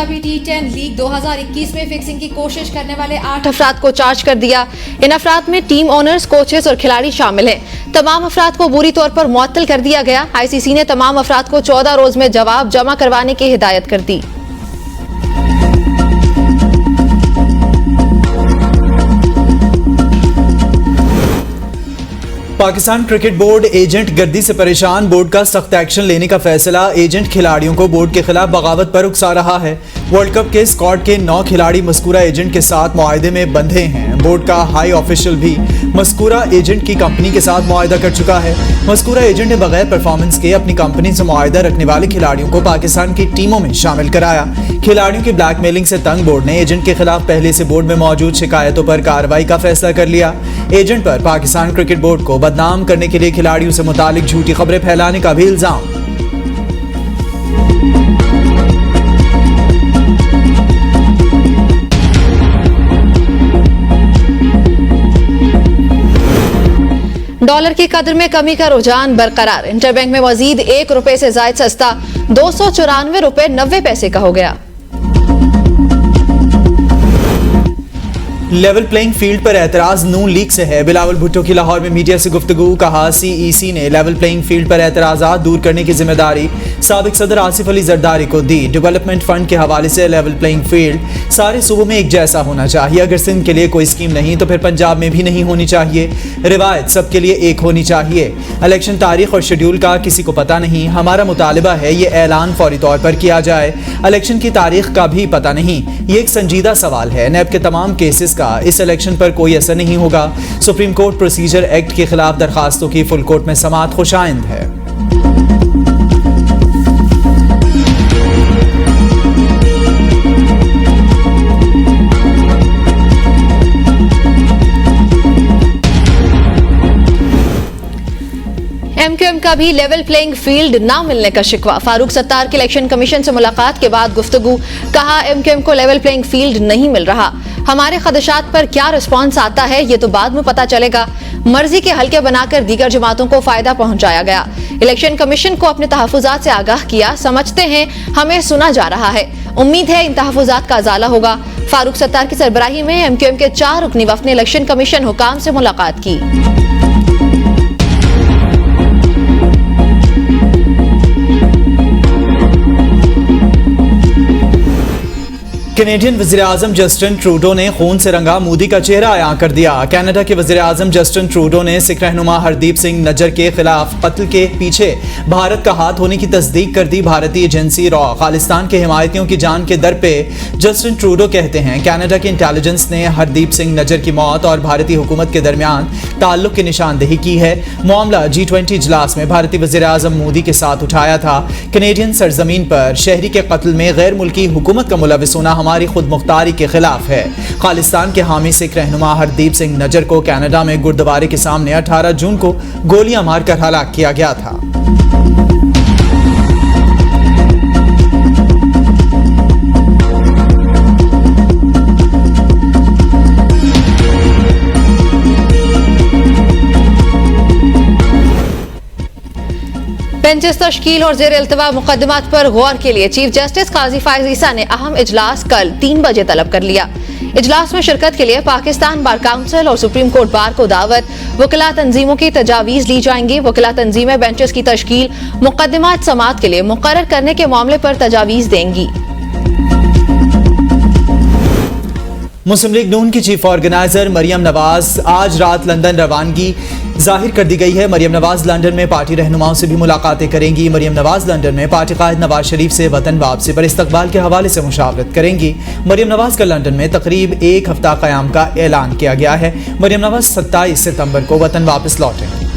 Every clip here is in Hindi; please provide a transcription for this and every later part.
पंजाबी T10 लीग 2021 में फिक्सिंग की कोशिश करने वाले 8 अफराद को चार्ज कर दिया। इन अफराद में टीम ओनर्स, कोचेस और खिलाड़ी शामिल हैं। तमाम अफराद को बुरी तौर पर मुअत्तल कर दिया गया। ICC ने तमाम अफराद को 14 रोज में जवाब जमा करवाने की हिदायत कर दी। पाकिस्तान क्रिकेट बोर्ड एजेंट गर्दी से परेशान। बोर्ड का सख्त एक्शन लेने का फैसला। एजेंट खिलाड़ियों को बोर्ड के खिलाफ बगावत पर उकसा रहा है। वर्ल्ड कप के स्क्वाड के 9 खिलाड़ी मस्कूरा एजेंट के साथ मुआहदे में बंधे हैं। बोर्ड का हाई ऑफिशियल भी मस्कूरा एजेंट की कंपनी के साथ मुआहदा कर चुका है। मस्कूरा एजेंट ने बगैर परफॉर्मेंस के अपनी कंपनी से मुआहदा रखने वाले खिलाड़ियों को पाकिस्तान की टीमों में शामिल कराया। खिलाड़ियों की ब्लैकमेलिंग से तंग बोर्ड ने एजेंट के खिलाफ पहले से बोर्ड में मौजूद शिकायतों पर कार्रवाई का फैसला कर लिया। एजेंट पर पाकिस्तान क्रिकेट बोर्ड को बदनाम करने के लिए खिलाड़ियों से मुतालिक झूठी खबरें फैलाने का भी इल्जाम। डॉलर की कदर में कमी का रुझान बरकरार। इंटरबैंक में मजीद ₹1 से जायद सस्ता 294 रुपए 90 पैसे का हो गया। लेवल प्लेइंग फील्ड पर एतराज नून लीग से है। बिलावल भुट्टो की लाहौर में मीडिया से गुफ्तगू। कहा CEC ने लेवल प्लेइंग फील्ड पर एतराज़ात दूर करने की जिम्मेदारी साबिक सदर आसिफ अली जरदारी को दी। डेवलपमेंट फंड के हवाले से लेवल प्लेइंग फील्ड सारे सूबों में एक जैसा होना चाहिए। अगर सिंध के लिए कोई स्कीम नहीं तो फिर पंजाब में भी नहीं होनी चाहिए। रिवायत सबके लिए एक होनी चाहिए। इलेक्शन तारीख और शेड्यूल का किसी को पता नहीं। हमारा मुतालिबा है ये ऐलान फौरी तौर पर किया जाए। इलेक्शन की तारीख का भी पता नहीं। ये एक संजीदा सवाल है। नैब के तमाम केसेस इस इलेक्शन पर कोई असर नहीं होगा। सुप्रीम कोर्ट प्रोसीजर एक्ट के खिलाफ दरखास्तों की फुल कोर्ट में समाअत खुशाइंद है। MQM का भी लेवल प्लेइंग फील्ड ना मिलने का शिकवा। फारूक सत्तार की इलेक्शन कमीशन से मुलाकात के बाद गुफ्तगू। कहा MQM को लेवल प्लेइंग फील्ड नहीं मिल रहा। हमारे खदशात पर क्या रिस्पॉन्स आता है ये तो बाद में पता चलेगा। मर्जी के हल्के बनाकर दीगर जमातों को फायदा पहुंचाया गया। इलेक्शन कमीशन को अपने तहफुजात से आगाह किया। समझते हैं हमें सुना जा रहा है। उम्मीद है इन तहफुजात का अजाला होगा। फारूक सत्तार की सरबराही में MQM के 4 रुकनी वफ्द ने इलेक्शन कमीशन हुकाम से मुलाकात की। कैनेडियन वज़ीर-ए-आज़म जस्टिन ट्रूडो ने खून से रंगा मोदी का चेहरा आया कर दिया। कनाडा के वज़ीर-ए-आज़म जस्टिन ट्रूडो ने सिख रहनुमा हरदीप सिंह नज्जर के खिलाफ कत्ल के पीछे भारत का हाथ होने की तस्दीक कर दी। भारतीय एजेंसी रॉ खालिस्तान के हिमायतियों की जान के दर पे। जस्टिन ट्रूडो कहते हैं कनाडा की इंटेलिजेंस ने हरदीप सिंह नज्जर की मौत और भारतीय हुकूमत के दरमियान ताल्लुक की निशानदेही की है। मामला G20 इजलास में भारतीय वज़ीर-ए-आज़म मोदी के साथ उठाया था। कैनेडियन सरजमीन पर शहरी के कत्ल में गैर मुल्की हुकूमत का मुलविस होना हमारी खुद मुख्तारी के खिलाफ है। खालिस्तान के हामी सिख रहनुमा हरदीप सिंह नज्जर को कनाडा में गुरुद्वारे के सामने 18 जून को गोलियां मारकर हलाक किया गया था। बेंचेस तश्कील और जेर इल्तवा मुकदमात पर गौर के लिए चीफ जस्टिस काजी फायज ईसा ने अहम इजलास कल 3 बजे तलब कर लिया। इजलास में शिरकत के लिए पाकिस्तान बार काउंसिल और सुप्रीम कोर्ट बार को दावत। वकला तंजीमों की तजावीज ली जाएंगी। वकला तंजीमें बेंचेस की तश्कील, मुकदमात समाअत के लिए मुकर्रर करने के मामले पर तजावीज देंगी। मुस्लिम लीग नून की चीफ ऑर्गेनाइजर मरियम नवाज आज रात लंदन रवानगी जाहिर कर दी गई है। मरियम नवाज लंदन में पार्टी रहनुमाओं से भी मुलाकातें करेंगी। मरियम नवाज लंदन में पार्टी कायद नवाज शरीफ से वतन वापसी पर इस्तकबाल के हवाले से मुशावरत करेंगी। मरियम नवाज का लंदन में तकरीब 1 हफ्ता क़याम का ऐलान किया गया है। मरियम नवाज 27 सितंबर को वतन वापस लौटेंगी।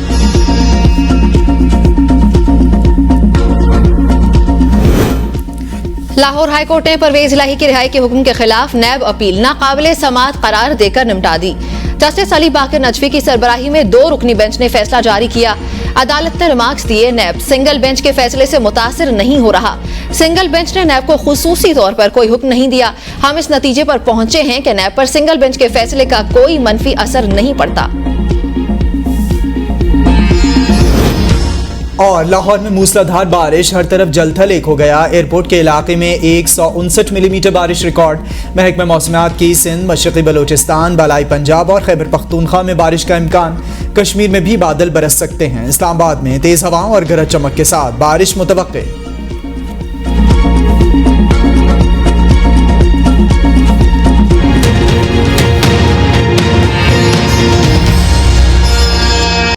लाहौर हाई कोर्ट ने परवेज इलाही की रिहाई के हुक्म के खिलाफ नैब अपील नाकाबिले समाअत करार देकर निपटा दी। जस्टिस अली बाकर नजफी की सरबराही में 2 रुकनी बेंच ने फैसला जारी किया। अदालत ने रिमार्क्स दिए। नैब सिंगल बेंच के फैसले से मुतासिर नहीं हो रहा। सिंगल बेंच ने नैब को खुसूसी तौर पर कोई हुक्म नहीं दिया। हम इस नतीजे पर पहुंचे हैं कि नैब पर सिंगल बेंच के फैसले का कोई मनफी असर नहीं पड़ता। और लाहौर में मूसलाधार बारिश, हर तरफ जलथल एक हो गया। एयरपोर्ट के इलाके में 159 मिलीमीटर बारिश रिकॉर्ड। महकमा मौसमियात की सिंध, मशरक़ी बलोचिस्तान, बालाई पंजाब और खैबर पख्तूनख्वा में बारिश का इम्कान। कश्मीर में भी बादल बरस सकते हैं। इस्लामाबाद में तेज़ हवाओं और गरज चमक के साथ बारिश मुतवक्के।